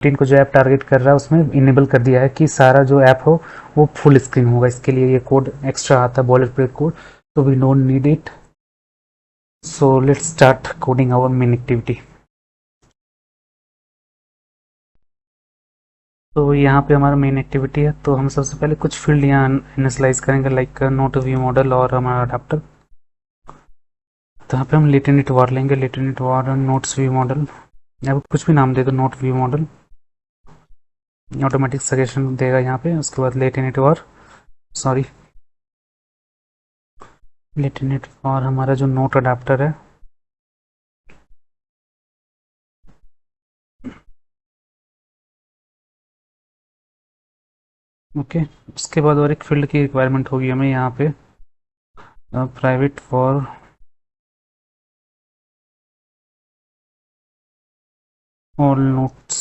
LinkedIn को जो app target कर रहा है उसमें इनेबल कर दिया है कि सारा जो ऐप हो वो फुल स्क्रीन होगा। इसके लिए ये कोड एक्स्ट्रा आता है, बॉयलर प्लेट कोड, तो we don't need it. So let's start coding our main activity. तो यहाँ पे हमारा मेन एक्टिविटी है, तो हम सबसे पहले कुछ फील्ड यहाँ इनिशलाइज करेंगे, लाइक नोट व्यू मॉडल और हमारा अडाप्टर। तो यहाँ पे हम लेटेनेट वार लेंगे, लेटेनेट वार नोट्स व्यू मॉडल, या कुछ भी नाम दे दो, note view model. Automatic suggestion देगा यहाँ पे। उसके बाद लेटेनेट वार, सॉरी, लेटेनेट वार हमारा जो नोट अडाप्टर है, ओके। उसके बाद और एक फील्ड की रिक्वायरमेंट होगी हमें यहाँ पे, प्राइवेट फॉर ऑल नोट्स।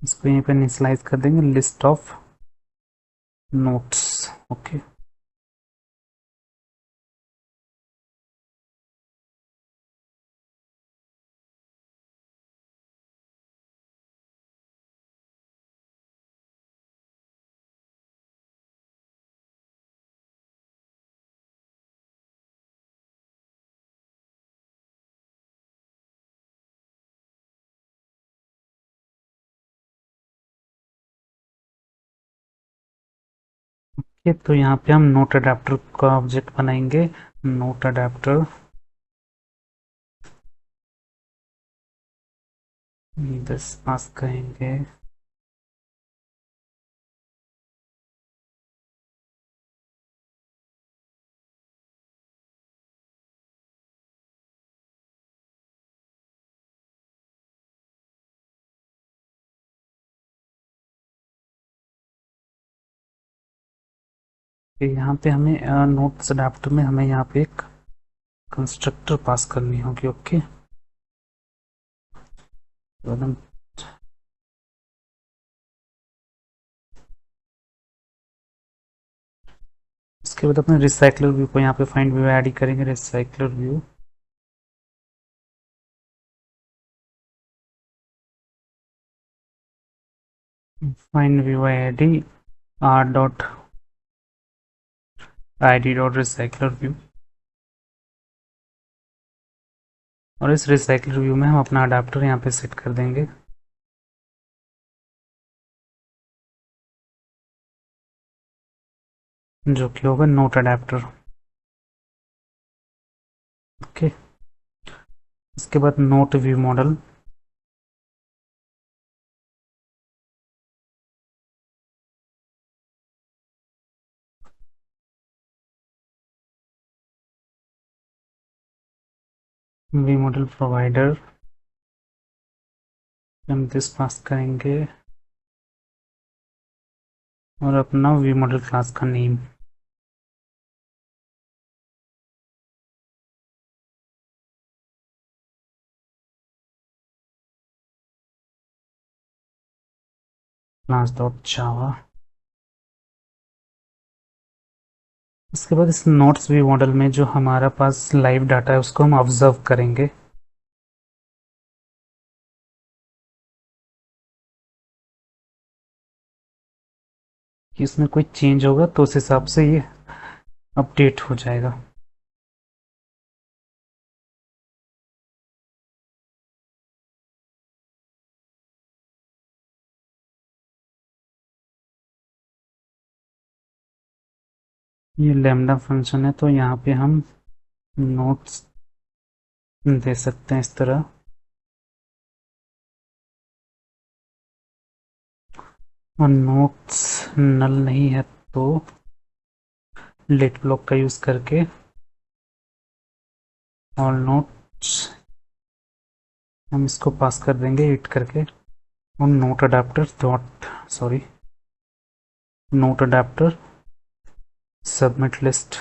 इसको यहीं पे इनिशियलाइज कर देंगे, लिस्ट ऑफ नोट्स, ओके। तो यहाँ पे हम नोट अडेप्टर का ऑब्जेक्ट बनाएंगे, नोट अडेप्टर दिस पास करेंगे। यहाँ पे हमें नोट्स अडेप्टर में हमें यहाँ पे एक कंस्ट्रक्टर पास करनी होगी, ओके। तो हम इसके बाद अपने रिसाइकलर व्यू को यहाँ पे फाइंड व्यू ऐड करेंगे, recycler view. Find view ID R dot id dot recycler view. और इस रिसाइकलर व्यू में हम अपना अडाप्टर यहाँ पे सेट कर देंगे। जो कि होगा नोट अडेप्टर, ओके। इसके बाद note view model, view model provider, हम दिस पास करेंगे और अपना व्यू मॉडल क्लास का नेम। क्लास डॉट जावा। इसके बाद इस नोट्स व्यू मॉडल में जो हमारा पास लाइव डाटा है उसको हम ऑब्जर्व करेंगे। कि इसमें कोई चेंज होगा तो उस हिसाब से ये अपडेट हो जाएगा। ये लैम्डा फंक्शन है, तो यहाँ पे हम नोट्स दे सकते हैं इस तरह। और नोट्स नल नहीं है तो लेट ब्लॉक का यूज़ करके ऑल नोट्स हम इसको पास कर देंगे एड करके। और note adapter dot, sorry, note adapter submit list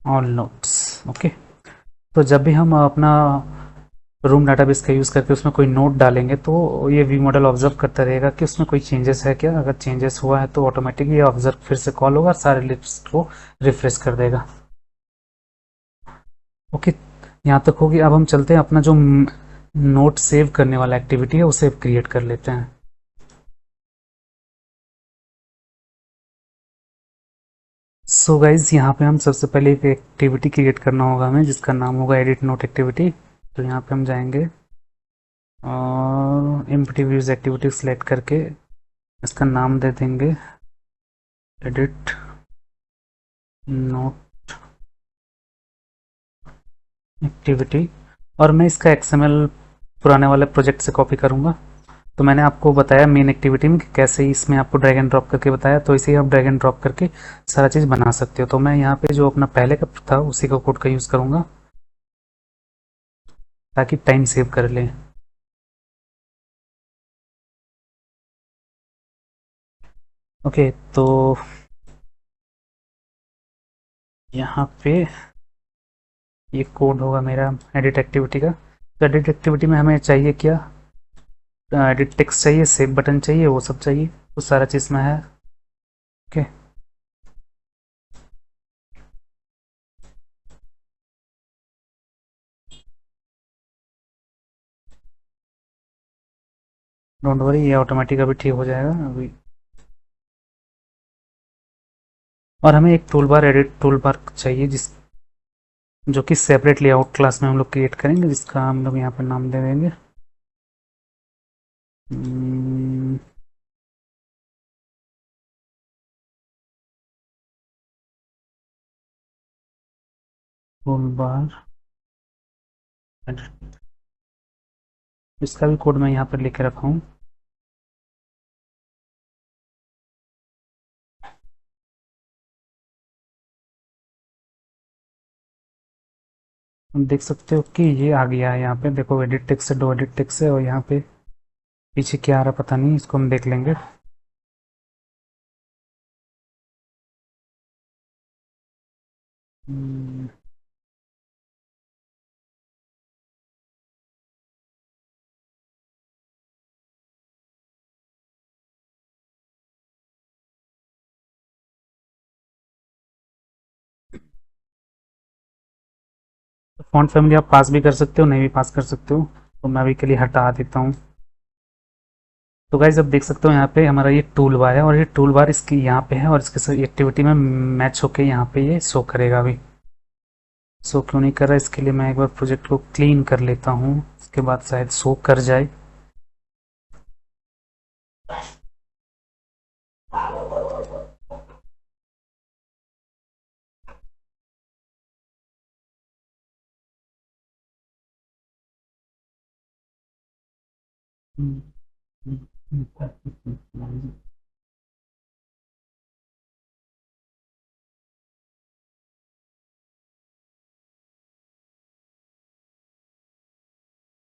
all notes, okay. तो जब भी हम अपना रूम डाटाबेस का यूज़ करके उसमें कोई नोट डालेंगे तो ये वी मॉडल ऑब्जर्व करता रहेगा कि उसमें कोई चेंजेस है क्या। अगर चेंजेस हुआ है तो ऑटोमेटिकली ये ऑब्जर्व फिर से कॉल होगा, सारे लिस्ट को रिफ्रेश कर देगा। ओके, यहाँ तक होगी। अब हम चलते हैं अपना जो नोट सेव करने वाला एक्टिविटी है उसे क्रिएट कर लेते हैं। सो गाइज, यहाँ पे हम सबसे पहले एक एक्टिविटी क्रिएट करना होगा हमें, जिसका नाम होगा एडिट नोट एक्टिविटी। तो यहाँ पे हम जाएंगे और एम्प्टी व्यूज एक्टिविटी सेलेक्ट करके इसका नाम दे देंगे एडिट नोट एक्टिविटी। और मैं इसका एक्सएमएल पुराने वाले प्रोजेक्ट से कॉपी करूँगा। तो मैंने आपको बताया मेन एक्टिविटी में कि कैसे इसमें आपको ड्रैग एंड ड्रॉप करके बताया, तो इसे ही आप ड्रैग एंड ड्रॉप करके सारा चीज़ बना सकते हो। तो मैं यहाँ पे जो अपना पहले का था उसी का कोड का यूज़ करूँगा ताकि टाइम सेव कर लें। ओके, तो यहाँ पे ये कोड होगा मेरा एडिट एक्टिविटी का। तो एडिट एक्टिविटी में हमें चाहिए क्या, एडिट टेक्स्ट चाहिए, सेव बटन चाहिए, वो सब चाहिए, वो सारा चीज़ में है। ओके, डोंट वरी, ये ऑटोमेटिक अभी ठीक हो जाएगा अभी। और हमें एक tool bar, edit tool bar चाहिए, जिस जो कि सेपरेट लेआउट क्लास में हम लोग क्रिएट करेंगे, जिसका हम लोग यहाँ पर नाम दे देंगे टूल बार एडिट। इसका भी कोड मैं यहाँ पर लिख के रखा हूँ। हम देख सकते हो कि ये आ गया है। यहाँ पे देखो एडिट टेक्स्ट है, दो एडिट टेक्स्ट है, और यहाँ पे पीछे क्या आ रहा पता नहीं, इसको हम देख लेंगे। फॉन्ट फैमिली आप पास भी कर सकते हो, नहीं भी पास कर सकते हो, तो मैं अभी के लिए हटा देता हूँ। तो गाइज अब देख सकते हो यहाँ पे हमारा ये टूल बार है, और ये टूल बार इसकी यहाँ पे है, और इसके एक्टिविटी में मैच होके यहाँ पे ये शो करेगा। अभी शो क्यों नहीं कर रहा, इसके लिए मैं एक बार प्रोजेक्ट को क्लीन कर लेता हूँ, उसके बाद शायद शो कर जाए।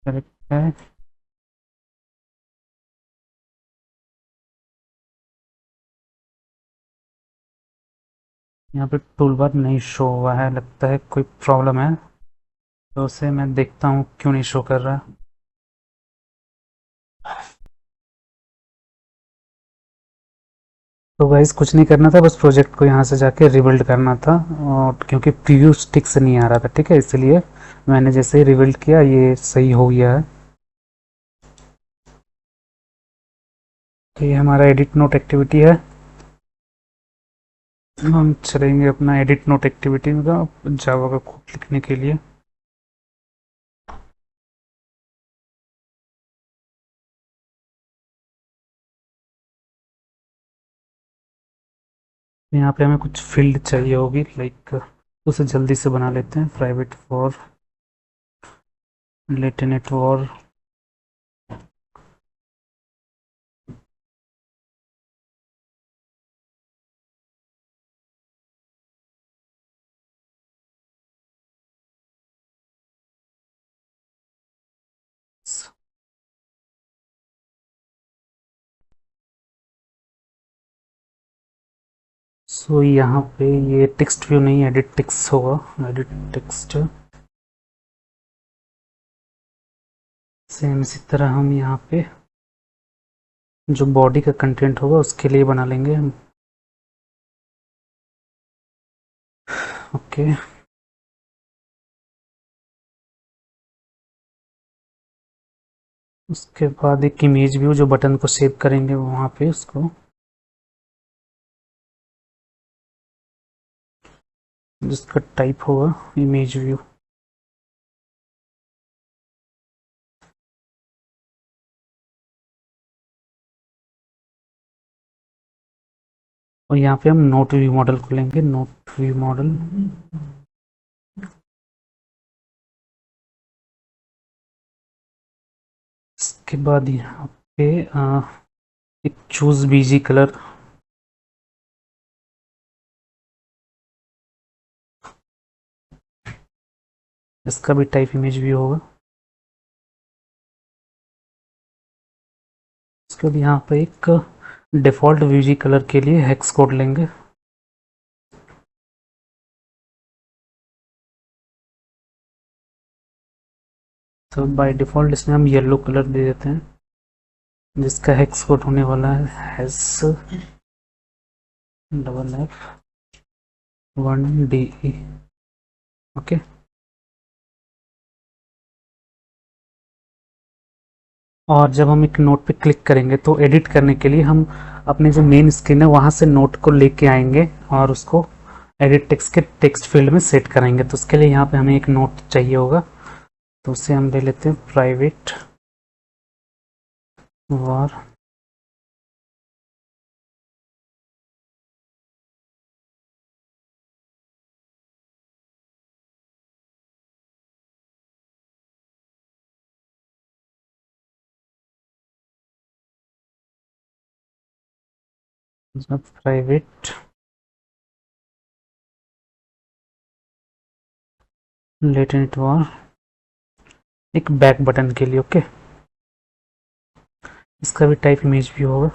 करेक्ट है। यहाँ पे टूल बार नहीं शो हुआ है, लगता है कोई प्रॉब्लम है, तो उसे मैं देखता हूँ क्यों नहीं शो कर रहा। तो गाइस कुछ नहीं करना था, बस प्रोजेक्ट को यहाँ से जाके रिबिल्ड करना था, और क्योंकि प्रीव्यू ठीक से नहीं आ रहा था, ठीक है, इसलिए मैंने जैसे ही रिबिल्ड किया ये सही हो गया है। तो ये हमारा एडिट नोट एक्टिविटी है। हम चलेंगे अपना एडिट नोट एक्टिविटी का जावा का कोड लिखने के लिए। यहाँ पे हमें कुछ फील्ड चाहिए होगी, लाइक उसे जल्दी से बना लेते हैं। प्राइवेट फॉर लेटेनेट वॉर, सो यहाँ पे ये टेक्स्ट व्यू नहीं, एडिट टेक्स्ट होगा, एडिट टेक्स्ट। सेम इसी तरह हम यहाँ पे जो बॉडी का कंटेंट होगा उसके लिए बना लेंगे हम। ओके, उसके बाद एक इमेज व्यू जो बटन को सेव करेंगे वहाँ पे उसको, जिसका टाइप होगा इमेज व्यू। और यहाँ पे हम नोट व्यू मॉडल खोलेंगे, नोट व्यू मॉडल। इसके बाद यहाँ पे एक चूज बीजी कलर, इसका भी टाइप इमेज व्यू होगा। उसके बाद यहाँ पे एक डिफ़ॉल्ट बीजी कलर के लिए हेक्स कोड लेंगे। तो बाय डिफ़ॉल्ट इसमें हम येलो कलर दे देते हैं, जिसका हेक्स कोड होने वाला है S double F 1DE। Okay, और जब हम एक नोट पे क्लिक करेंगे तो एडिट करने के लिए हम अपने जो मेन स्क्रीन है वहाँ से नोट को लेके आएंगे और उसको एडिट टेक्स्ट के टेक्स्ट फील्ड में सेट करेंगे। तो उसके लिए यहाँ पे हमें एक नोट चाहिए होगा, तो उसे हम ले लेते हैं प्राइवेट वार प्राइवेट लेटेंट वार एक बैक बटन के लिए। ओके, इसका भी टाइप इमेज भी होगा।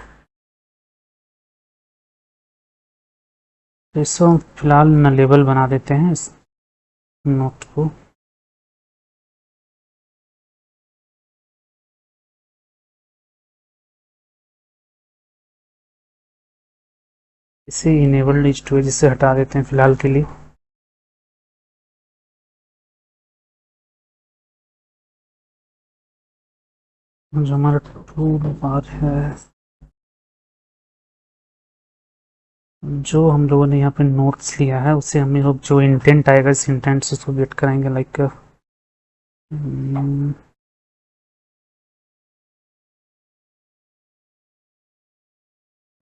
तो इसको हम फिलहाल न लेबल बना देते हैं इस नोट को। इसे इनेबल्ड स्टोरेज इसे हटा देते हैं फिलहाल के लिए। जो हमारा टूल बार है, जो हम लोगों ने यहाँ पे नोट्स लिया है उसे हमें अब जो इंटेंट आएगा इस इंटेंट से उसको गेट कराएंगे, लाइक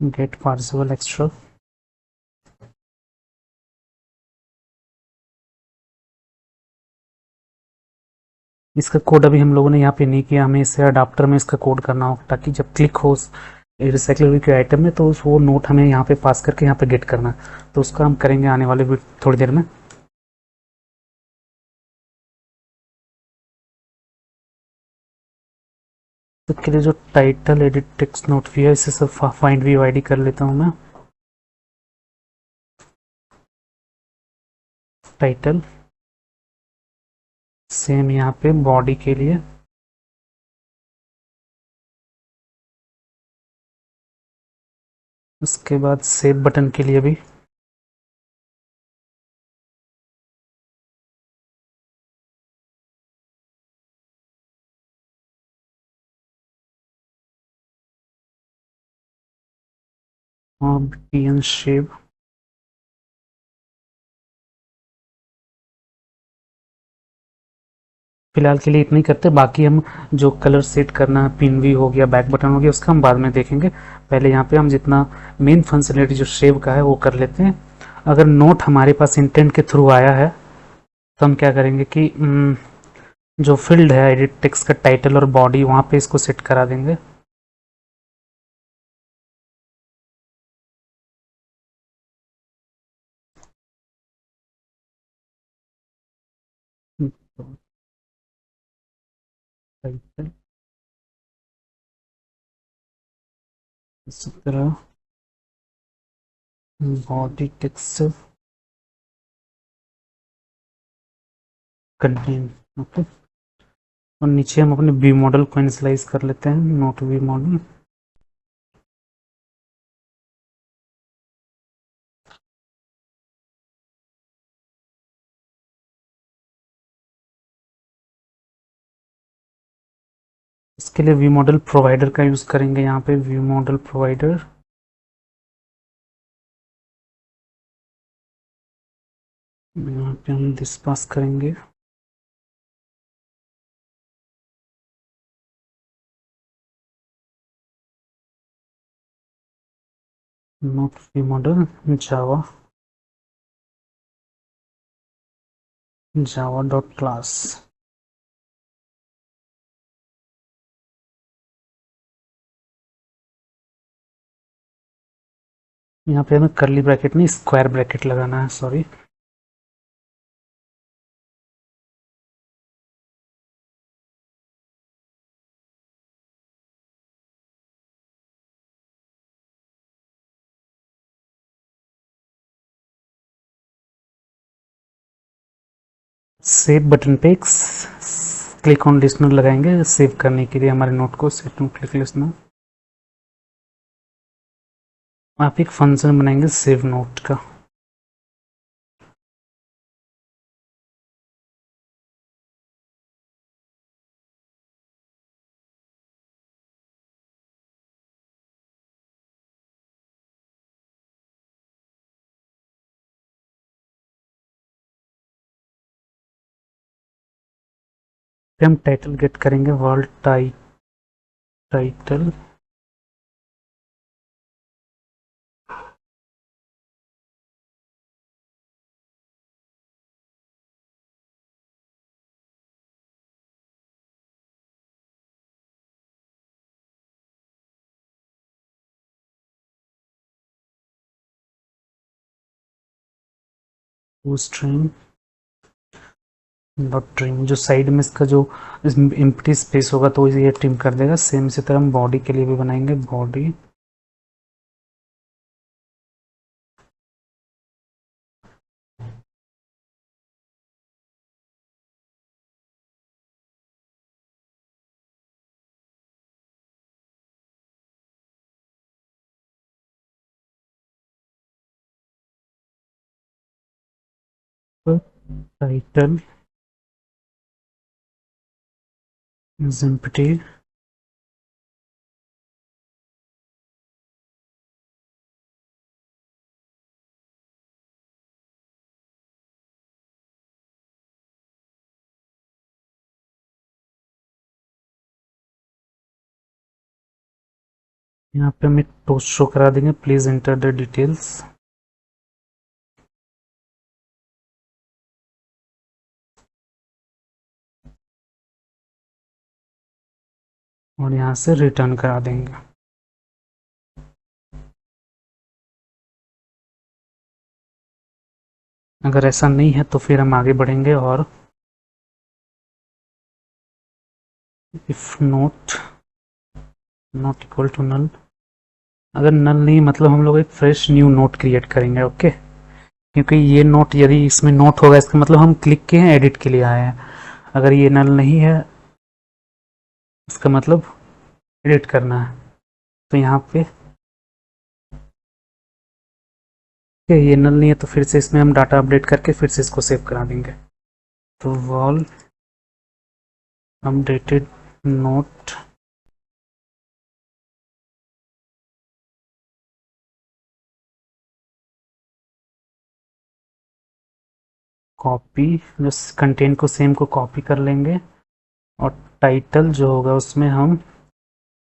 गेट पार्सिबल एक्स्ट्रा। इसका कोड अभी हम लोगों ने यहाँ पे नहीं किया, हमें इसे अडाप्टर में इसका कोड करना होगा ताकि जब क्लिक हो रिसाइकल के आइटम में तो वो नोट हमें यहाँ पे पास करके यहाँ पे गेट करना है। तो उसका हम करेंगे आने वाले थोड़ी देर में। तो इसके लिए जो टाइटल एडिट टेक्स्ट नोट भी है इसे सब फाइंड व्यू आईडी कर लेता हूँ मैं। टाइटल सेम यहाँ पे बॉडी के लिए उसके बाद सेव बटन के लिए भी और टीएन शेप। फिलहाल के लिए इतना ही करते हैं, बाकी हम जो कलर सेट करना है पिन भी हो गया बैक बटन हो गया उसका हम बाद में देखेंगे। पहले यहाँ पे हम जितना मेन फंक्शनलिटी जो शेव का है वो कर लेते हैं। अगर नोट हमारे पास इंटेंट के थ्रू आया है तो हम क्या करेंगे कि जो फील्ड है एडिट टेक्स्ट का टाइटल और बॉडी वहाँ पे इसको सेट करा देंगे। टाइटल इसी तरह बॉडी टेक्स्ट कंटेंट। ओके, और नीचे हम अपने व्यू मॉडल को इनिशियलाइज कर लेते हैं, नोट व्यू मॉडल। इसके लिए व्यू मॉडल प्रोवाइडर का यूज़ करेंगे, यहाँ पे व्यू मॉडल प्रोवाइडर। यहाँ पे हम दिस पास करेंगे। नोट व्यू मॉडल जावा, जावा डॉट क्लास। यहाँ पे हमें कर्ली ब्रैकेट नहीं, स्क्वायर ब्रैकेट लगाना है, सॉरी। सेव बटन पे क्लिक ऑन लिस्नर लगाएंगे सेव करने के लिए हमारे नोट को, सेव टू क्लिक लिस्नर। आप एक फंक्शन बनाएंगे सेव नोट का। फिर हम टाइटल गेट करेंगे, world title. Stream dot trim, जो साइड में इसका जो एम्प्टी स्पेस होगा तो ये ट्रिम कर देगा। सेम इसी तरह हम बॉडी के लिए भी बनाएंगे, बॉडी। Title is empty. यहाँ पे हम एक पोस्ट शो करा देंगे, प्लीज एंटर द डिटेल्स। और यहाँ से रिटर्न करा देंगे। अगर ऐसा नहीं है तो फिर हम आगे बढ़ेंगे और if not equal to null. अगर नल नहीं मतलब हम लोग एक फ्रेश न्यू नोट क्रिएट करेंगे, ओके। क्योंकि ये नोट यदि इसमें नोट होगा इसका मतलब हम क्लिक किए हैं, एडिट के लिए आए हैं। अगर ये नल नहीं है इसका मतलब एडिट करना है। तो यहाँ पे ये नल नहीं है तो फिर से इसमें हम डाटा अपडेट करके फिर से इसको सेव करा देंगे। तो वॉल अपडेटेड नोट, कॉपी, जो कंटेंट को सेम को कॉपी कर लेंगे। और टाइटल जो होगा उसमें हम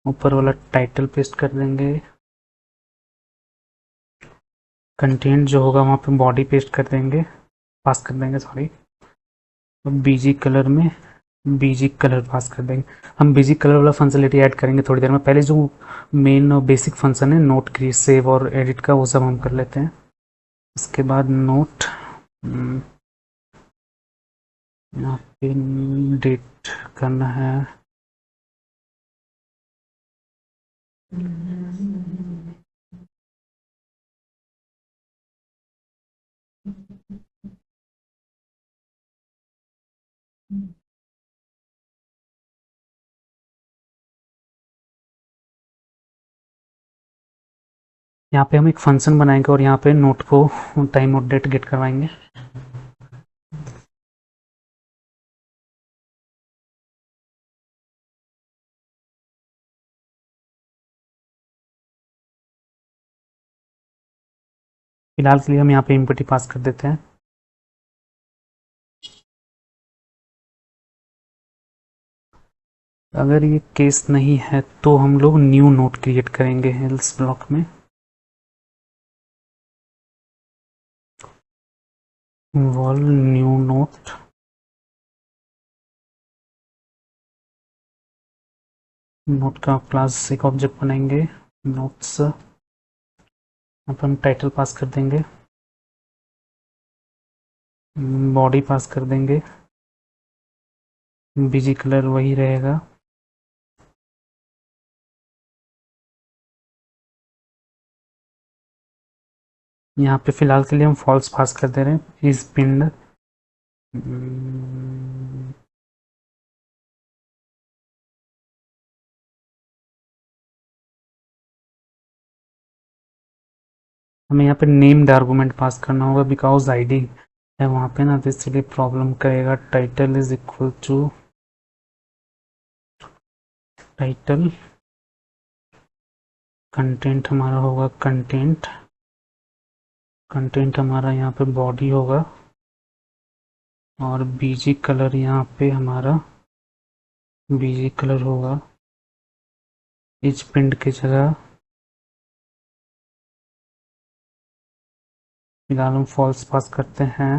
ऊपर वाला टाइटल पेस्ट कर देंगे। कंटेंट जो होगा वहाँ पे बॉडी पेस्ट कर देंगे, पास कर देंगे, सॉरी। बीजी कलर में बीजी कलर पास कर देंगे। हम बीजी कलर वाला फंक्शनलिटी ऐड करेंगे थोड़ी देर में। पहले जो मेन और बेसिक फंक्शन है नोट क्रिएट सेव और एडिट का, वो सब हम कर लेते हैं। उसके बाद नोट यहाँ पे डेट करना है। यहाँ पे हम एक फंक्शन बनाएंगे और यहाँ पे नोट को टाइम और डेट गेट करवाएंगे। फिलहाल के लिए हम यहाँ पे इम्पटी पास कर देते हैं। अगर ये केस नहीं है तो हम लोग न्यू नोट क्रिएट करेंगे एल्स ब्लॉक में। वॉल न्यू नोट, नोट का क्लास एक ऑब्जेक्ट बनाएंगे नोट्स। अब हम टाइटल पास कर देंगे, बॉडी पास कर देंगे, बीजी कलर वही रहेगा। यहाँ पे फिलहाल के लिए हम फॉल्स पास कर दे रहे हैं। इस पिंड हमें यहाँ पे नेम्ड आर्गूमेंट पास करना होगा बिकॉज आईडी है वहाँ पे ना, तो इसलिए प्रॉब्लम करेगा। Title is equal to title, content हमारा होगा कंटेंट, कंटेंट हमारा यहाँ पे बॉडी होगा और बीजी कलर यहाँ पे हमारा बीजी कलर होगा इस पिंड की जगह। फिलहाल हम फॉल्स पास करते हैं।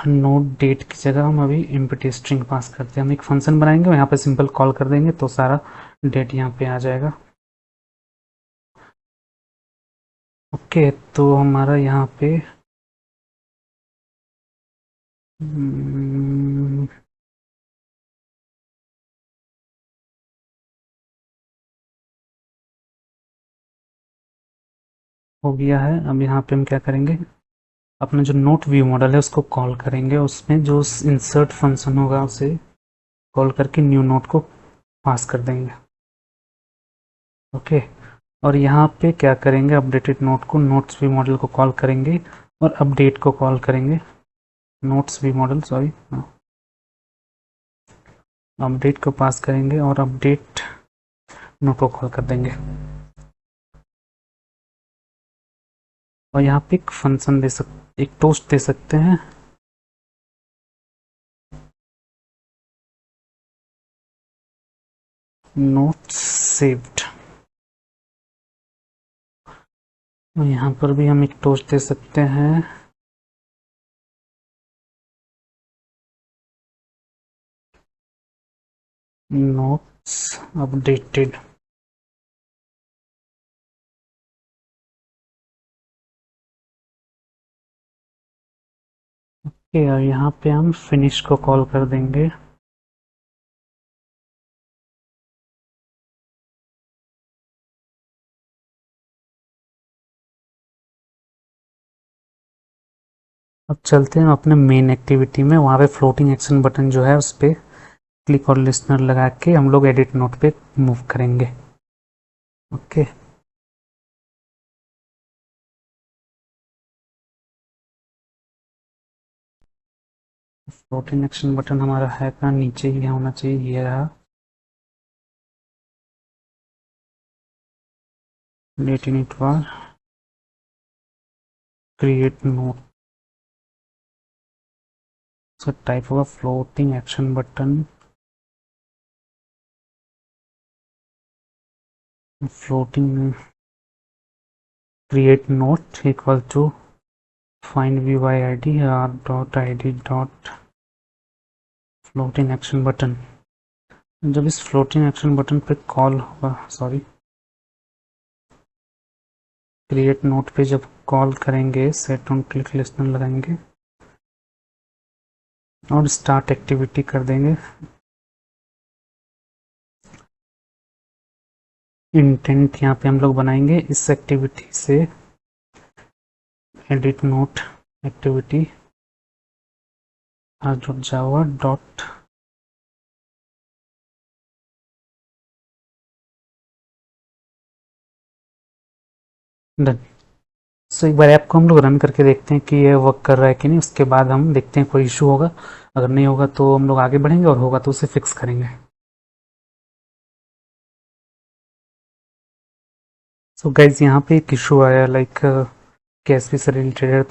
नोट डेट की जगह हम अभी एम्प्टी स्ट्रिंग पास करते हैं। हम एक फंक्शन बनाएंगे और यहाँ पे सिंपल कॉल कर देंगे तो सारा डेट यहाँ पे आ जाएगा। ओके, तो हमारा यहाँ पे हो गया है। अब यहाँ पे हम क्या करेंगे, अपना जो नोट व्यू मॉडल है उसको कॉल करेंगे, उसमें जो इंसर्ट फंक्शन होगा उसे कॉल करके न्यू नोट को पास कर देंगे। ओके, और यहाँ पे क्या करेंगे, अपडेटेड नोट को नोट्स व्यू मॉडल को कॉल करेंगे और अपडेट को कॉल करेंगे। Notes view model sorry, update को पास करेंगे और अपडेट नोट को कॉल कर देंगे। और यहाँ पे एक फंक्शन दे सकते, एक टोस्ट दे सकते हैं। नोट्स सेव्ड, और यहाँ पर भी हम एक टोस्ट दे सकते हैं। Notes updated. ओके, और यहाँ पे हम फिनिश को कॉल कर देंगे। अब चलते हैं अपने मेन एक्टिविटी में। वहाँ पे फ्लोटिंग एक्शन बटन जो है उस पर क्लिक और लिस्नर लगा के हम लोग एडिट नोट पे मूव करेंगे। ओके, फ्लोटिंग एक्शन बटन हमारा है कहाँ, नीचे ही होना चाहिए, ये रहा। Date unit bar create note, so type होगा floating action button, floating create note equal to find view by ID R dot ID dot floating action button. जब इस फ्लोटिंग एक्शन बटन पे कॉल होगा, सॉरी, क्रिएट नोट पे जब call करेंगे set on click listener लगाएंगे और start activity कर देंगे। इंटेंट यहाँ पे हम लोग बनाएंगे इस एक्टिविटी से, edit note activity Java dot done. So एक बार ऐप को हम लोग रन करके देखते हैं कि ये वर्क कर रहा है कि नहीं, उसके बाद हम देखते हैं कोई इशू होगा, अगर नहीं होगा तो हम लोग आगे बढ़ेंगे और होगा तो उसे फिक्स करेंगे। सो गाइज यहाँ पे एक इशू आया लाइक कैश से रिलेटेड है, तो